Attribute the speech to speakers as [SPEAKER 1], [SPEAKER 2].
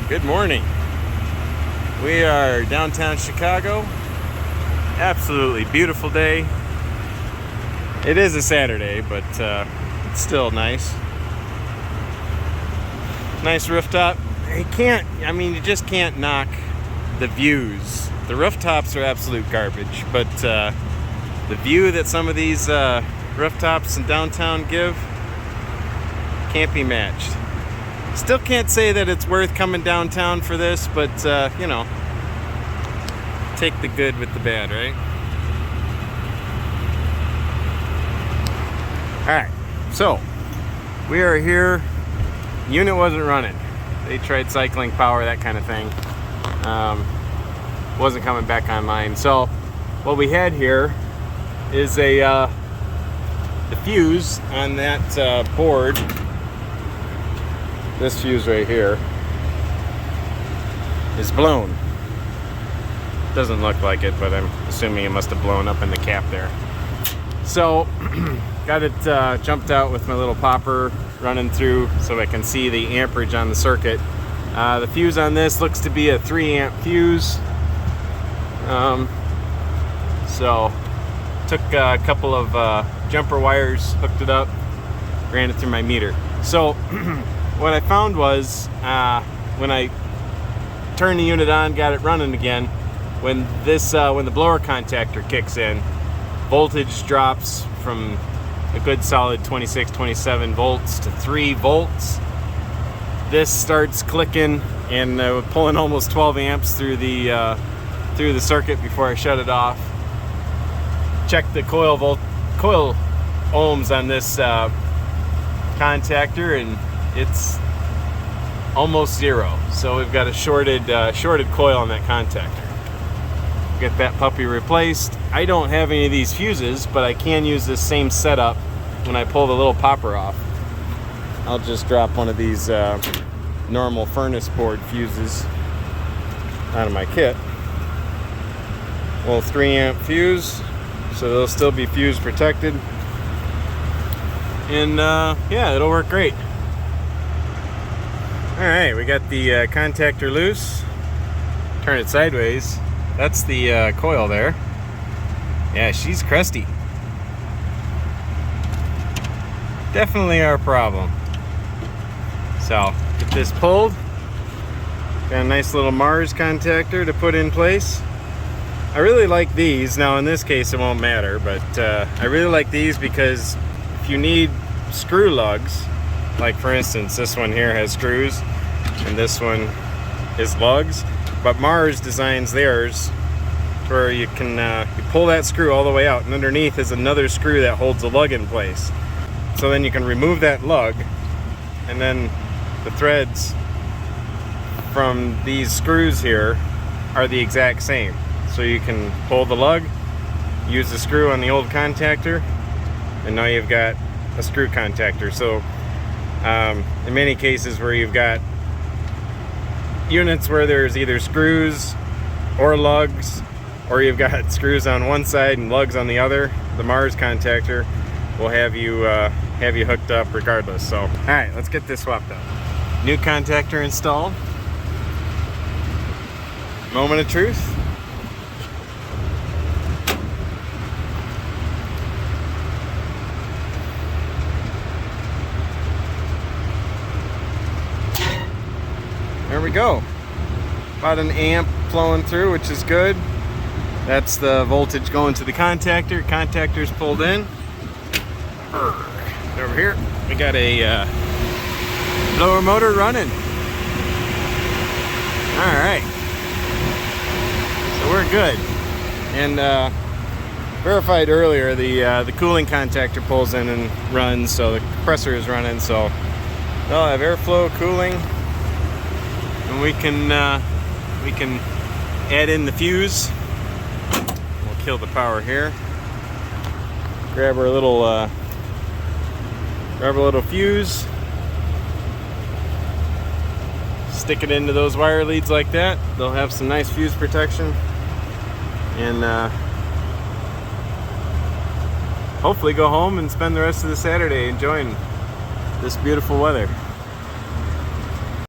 [SPEAKER 1] Good morning. We are downtown Chicago. Absolutely beautiful day. It is a Saturday, but it's still nice. Nice rooftop. You just can't knock the views. The rooftops are absolute garbage, but the view that some of these rooftops in downtown give can't be matched. Still can't say that it's worth coming downtown for this, but take the good with the bad, right? Alright, so we are here. Unit wasn't running. They tried cycling power, that kind of thing. Wasn't coming back online. So what we had here is the fuse on that board. This fuse right here is blown. Doesn't look like it, but I'm assuming it must have blown up in the cap there. So got it jumped out with my little popper running through so I can see the amperage on the circuit. The fuse on this looks to be a 3 amp fuse. So took a couple of jumper wires, hooked it up, ran it through my meter. So what I found was when I turned the unit on, got it running again, when the blower contactor kicks in, voltage drops from a good solid 26, 27 volts to 3 volts. This starts clicking and pulling almost 12 amps through the circuit before I shut it off. Check the coil ohms on this contactor, and it's almost 0. So we've got a shorted coil on that contactor. Get that puppy replaced. I don't have any of these fuses, but I can use this same setup when I pull the little popper off. I'll just drop one of these normal furnace board fuses out of my kit. Little 3 amp fuse, so they'll still be fuse protected. And yeah, it'll work great. Alright, we got the contactor loose. Turn it sideways. That's the coil there. Yeah, she's crusty. Definitely our problem. So, get this pulled. Got a nice little Mars contactor to put in place. I really like these. Now in this case it won't matter, but I really like these because if you need screw lugs, like for instance this one here has screws and this one is lugs, but Mars designs theirs where you can you pull that screw all the way out, and underneath is another screw that holds the lug in place. So then you can remove that lug, and then the threads from these screws here are the exact same. So you can pull the lug, use the screw on the old contactor, and now you've got a screw contactor. So in many cases where you've got units where there's either screws or lugs, or you've got screws on one side and lugs on the other, the Mars contactor will have you hooked up regardless. So, all right, let's get this swapped out. New contactor installed. Moment of truth. There we go. About an amp flowing through, which is good. That's the voltage going to the contactor. Contactor's pulled in. Over here, we got a blower motor running. All right. So we're good. And verified earlier, the cooling contactor pulls in and runs, so the compressor is running. So they'll have airflow, cooling. And we can add in the fuse. We'll kill the power here. Grab our little fuse. Stick it into those wire leads like that. They'll have some nice fuse protection. And hopefully go home and spend the rest of the Saturday enjoying this beautiful weather.